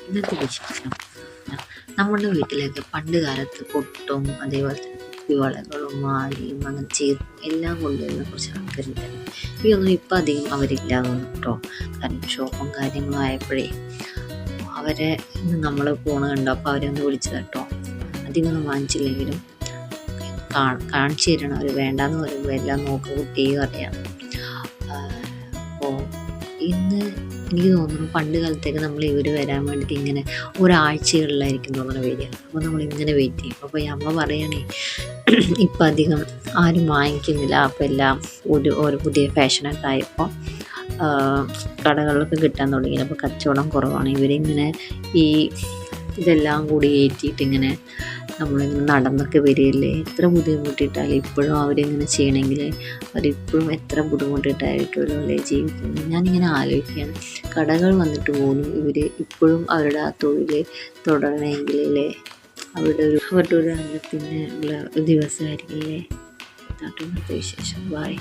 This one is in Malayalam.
ഇന്നത്തെ വിശേഷം നമ്മുടെ വീട്ടിലൊക്കെ പണ്ട് കാലത്ത് പൊട്ടും അതേപോലെ തന്നെ കുപ്പിവളകളും മാലയും അങ്ങനെ ചേർപ്പും എല്ലാം കൊണ്ടുവരുന്ന കുറച്ച് ആൾക്കാരുണ്ടായിരുന്നു. ഇതൊന്നും ഇപ്പം അധികം അവരില്ലാതെ കേട്ടോ. കാരണം ഷോപ്പും കാര്യങ്ങളും ആയപ്പോഴേ അവരെ നമ്മൾ ഫോണ് കണ്ടപ്പോൾ അവരെ ഒന്ന് വിളിച്ചത് കേട്ടോ. അധികമൊന്നും വാങ്ങിച്ചില്ലെങ്കിലും കാണിച്ചു തരണം. അവർ വേണ്ടാന്ന് പറയുമ്പോൾ എല്ലാം നോക്കുക കുട്ടിയും അറിയാം. അപ്പോൾ ഇന്ന് എനിക്ക് തോന്നുന്നു പണ്ട് കാലത്തൊക്കെ നമ്മൾ ഇവർ വരാൻ വേണ്ടിയിട്ട് ഇങ്ങനെ ഒരാഴ്ചകളിലായിരിക്കും തോന്നുന്നു വരിക. അപ്പോൾ നമ്മൾ ഇങ്ങനെ വെയിറ്റ് ചെയ്യും. അപ്പോൾ ഈ അമ്മ പറയണേ ഇപ്പം അധികം ആരും വാങ്ങിക്കുന്നില്ല. അപ്പോൾ എല്ലാം ഓരോ പുതിയ ഫാഷനൊക്കെ ആയപ്പോൾ കടകളിലൊക്കെ കിട്ടാൻ തുടങ്ങി. അപ്പോൾ കച്ചവടം കുറവാണ്. ഇവരിങ്ങനെ ഇതെല്ലാം കൂടി ഏറ്റിയിട്ട് ഇങ്ങനെ നമ്മളിങ്ങനെ നടന്നൊക്കെ വരികയല്ലേ. എത്ര ബുദ്ധിമുട്ടിയിട്ടാലും ഇപ്പോഴും അവരിങ്ങനെ ചെയ്യണമെങ്കിൽ അവരിപ്പോഴും എത്ര ബുദ്ധിമുട്ടിയിട്ടായിരിക്കുമല്ലോ അല്ലേ ജീവിക്കുന്നത്. ഞാനിങ്ങനെ ആലോചിക്കുകയാണ്, കടകൾ വന്നിട്ട് പോലും ഇവർ ഇപ്പോഴും അവരുടെ ആ തൊഴിൽ തുടരണമെങ്കിൽ അല്ലേ അവരുടെ ഒരു അന്നത്തിന് ഉള്ള ദിവസമായിരിക്കില്ലേ. അതാട്ടോ ഇന്നത്തെ വിശേഷം. ബൈ.